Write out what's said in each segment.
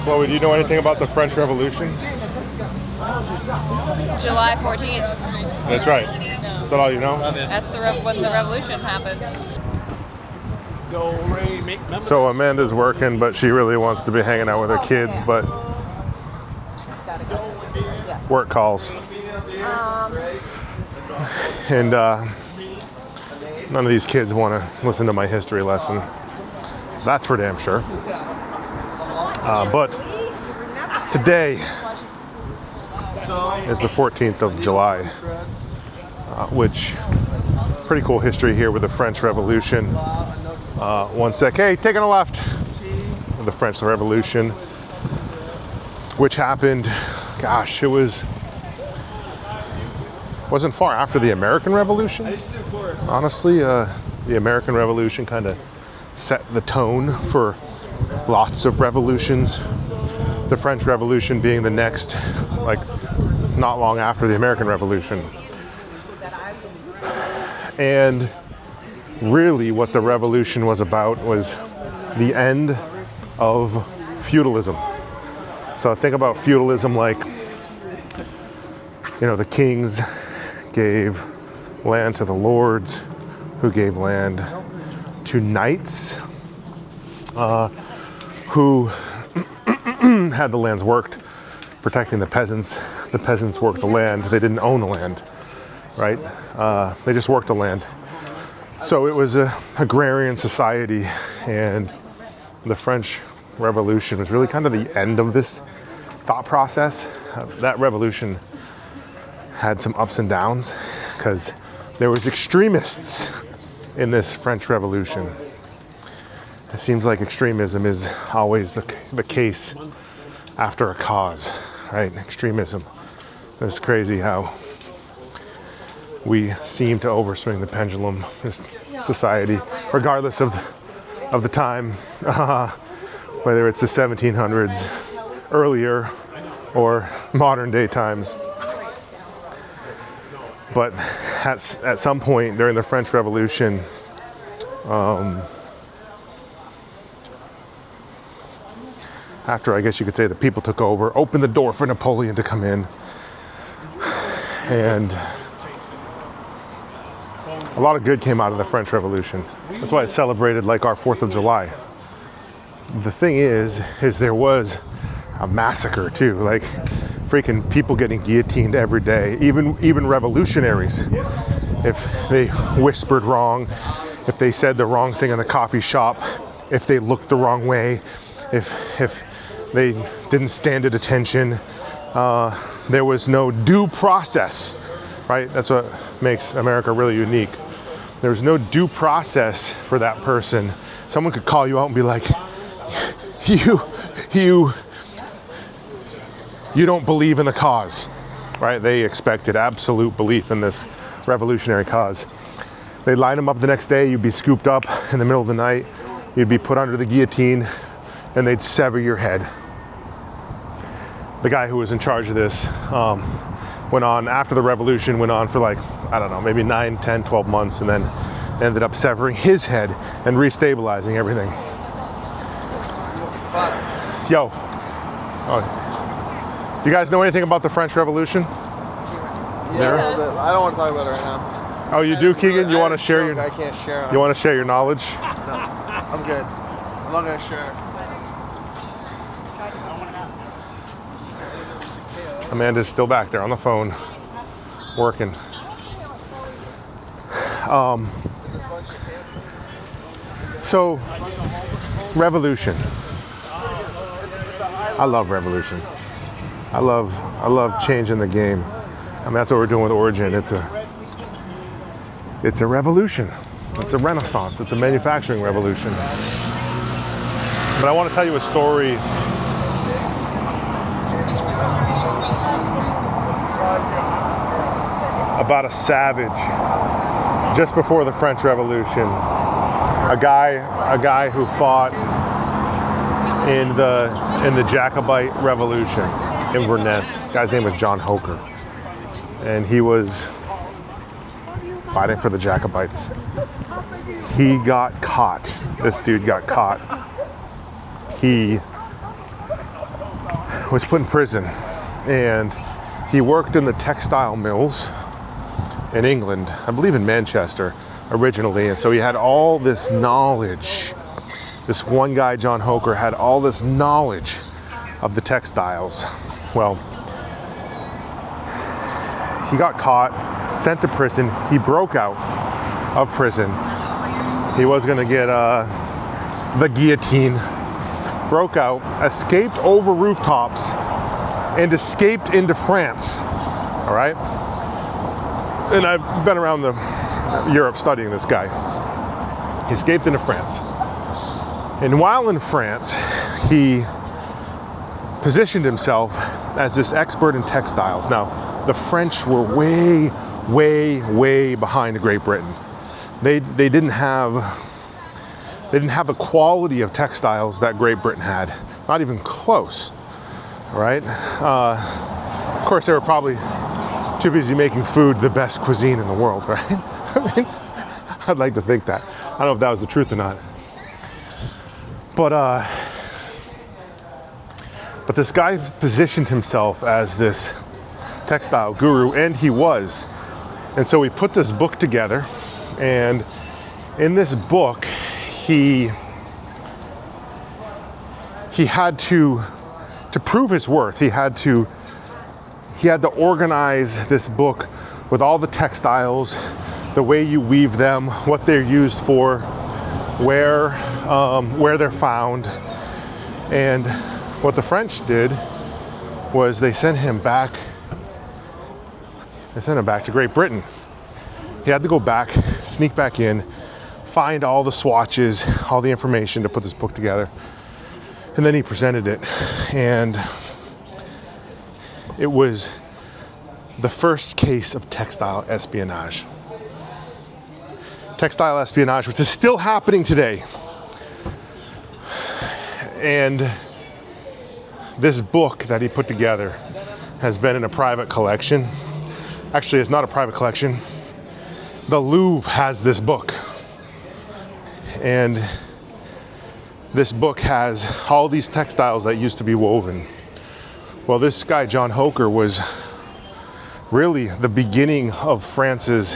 Chloe, do you know anything about the French Revolution? July 14th. That's right. Is that all you know? That's when the revolution happened. So Amanda's working, but she really wants to be hanging out with her kids, but work calls. And none of these kids want to listen to my history lesson. That's for damn sure. But today is the 14th of July, which pretty cool history here with the French Revolution. One sec. Hey, taking a left. The French Revolution, which happened, gosh, wasn't far after the American Revolution. Honestly, the American Revolution kind of set the tone for lots of revolutions. The French Revolution being the next, like, not long after the American Revolution. And really what the revolution was about was the end of feudalism. So think about feudalism like, you know, the kings gave land to the lords, who gave land to knights, who had the lands worked, protecting the peasants. The peasants worked the land. They didn't own the land, right? They just worked the land. So it was a agrarian society, and the French Revolution was really kind of the end of this thought process. That revolution had some ups and downs because there was extremists in this French Revolution. It seems like extremism is always the case after a cause, right? Extremism. It's crazy how we seem to overswing the pendulum in society, regardless of the time, whether it's the 1700s, earlier, or modern day times. But at some point during the French Revolution, after, I guess you could say, the people took over, opened the door for Napoleon to come in, and a lot of good came out of the French Revolution. That's why it's celebrated like our 4th of July. The thing is there was a massacre too, like freaking people getting guillotined every day, even revolutionaries. If they whispered wrong, if they said the wrong thing in the coffee shop, if they looked the wrong way, if they didn't stand at attention, there was no due process, right? That's what makes America really unique. There's no due process for that person. Someone could call you out and be like, you don't believe in the cause, right? They expected absolute belief in this revolutionary cause. They'd line them up the next day, you'd be scooped up in the middle of the night, you'd be put under the guillotine, and they'd sever your head. The guy who was in charge of this went on, after the revolution, went on for like, I don't know, maybe 9, 10, 12 months, and then ended up severing his head and restabilizing everything. Yo. Oh. You guys know anything about the French Revolution? Yeah, a little bit. I don't want to talk about it right now. Oh, you do, Keegan? You want to share your... I can't share. You want to share your knowledge? No, I'm good. I'm not going to share. Amanda's still back there on the phone, working. So, revolution. I love revolution. I love changing the game. I mean, that's what we're doing with Origin. It's a revolution. It's a renaissance. It's a manufacturing revolution. But I want to tell you a story about a savage just before the French Revolution. A guy who fought in the Jacobite Revolution in Inverness. The guy's name was John Holker, and he was fighting for the Jacobites. He got caught. This dude got caught. He was put in prison, and he worked in the textile mills in England, I believe in Manchester originally, and so he had all this knowledge. This one guy, John Holker, had all this knowledge of the textiles. Well, he got caught, sent to prison. He broke out of prison. He was gonna get the guillotine. Broke out, escaped over rooftops, and escaped into France. All right? And I've been around Europe studying this guy. He escaped into France. And while in France, he positioned himself as this expert in textiles. Now, the French were way, way, way behind Great Britain. They didn't have the quality of textiles that Great Britain had. Not even close, right? Of course, they were probably too busy making food the best cuisine in the world, right? I mean, I'd like to think that. I don't know if that was the truth or not. But this guy positioned himself as this textile guru, and he was. And so we put this book together, and in this book, he had to prove his worth. He had to organize this book with all the textiles, the way you weave them, what they're used for, where they're found. And what the French did was they sent him back to Great Britain. He had to go back, sneak back in, find all the swatches, all the information to put this book together. And then he presented it. And it was the first case of textile espionage. Textile espionage, which is still happening today. And this book that he put together has been in a private collection. Actually, it's not a private collection. The Louvre has this book. And this book has all these textiles that used to be woven. Well, this guy, John Holker, was really the beginning of France's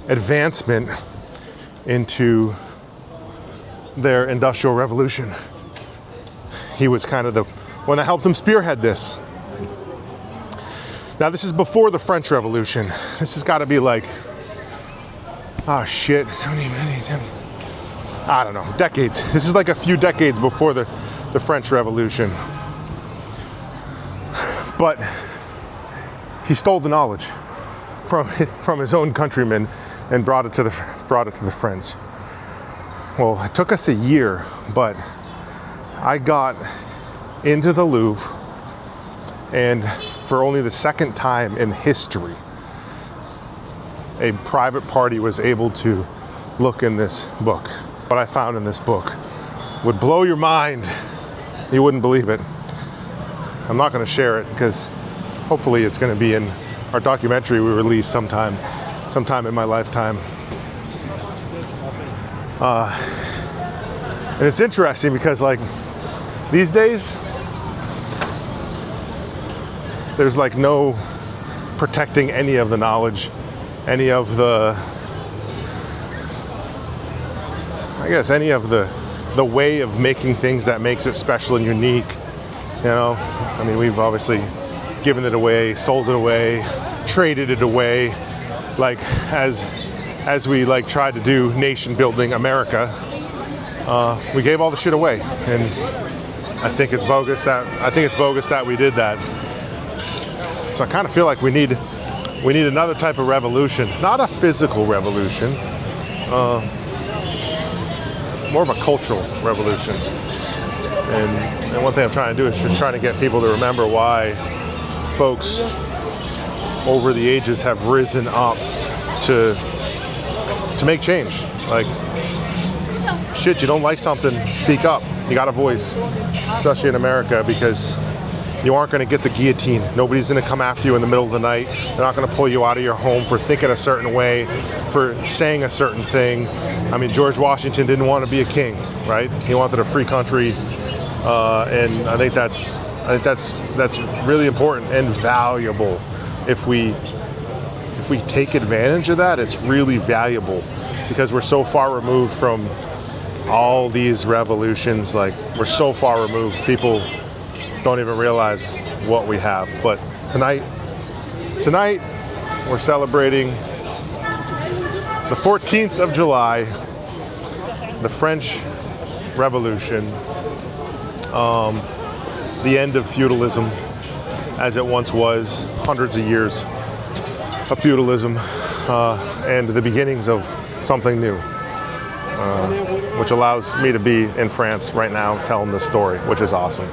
advancement into their industrial revolution. He was kind of the one that helped them spearhead this. Now, this is before the French Revolution. This has got to be like, oh shit, how many minutes? I don't know, decades. This is like a few decades before the French Revolution. But he stole the knowledge from his own countrymen and brought it to the French. Well, it took us a year, but I got into the Louvre, and for only the second time in history, a private party was able to look in this book. What I found in this book would blow your mind. You wouldn't believe it. I'm not going to share it because hopefully it's going to be in our documentary we release sometime in my lifetime. And it's interesting because, like, these days there's like no protecting any of the knowledge, any of the way of making things that makes it special and unique. You know, I mean, we've obviously given it away, sold it away, traded it away, like as we like tried to do nation building America. We gave all the shit away, and I think it's bogus that we did that. So I kind of feel like we need another type of revolution, not a physical revolution, more of a cultural revolution. And one thing I'm trying to do is just trying to get people to remember why folks over the ages have risen up to make change. Like, shit, you don't like something, speak up. You got a voice, especially in America, because you aren't going to get the guillotine. Nobody's going to come after you in the middle of the night. They're not going to pull you out of your home for thinking a certain way, for saying a certain thing. I mean, George Washington didn't want to be a king, right? He wanted a free country, and I think that's I think that's really important and valuable. If we take advantage of that, it's really valuable because we're so far removed from all these revolutions. Like, we're so far removed, people don't even realize what we have. But tonight we're celebrating the 14th of July, the French Revolution, the end of feudalism as it once was, hundreds of years of feudalism, and the beginnings of something new, which allows me to be in France right now telling this story, which is awesome.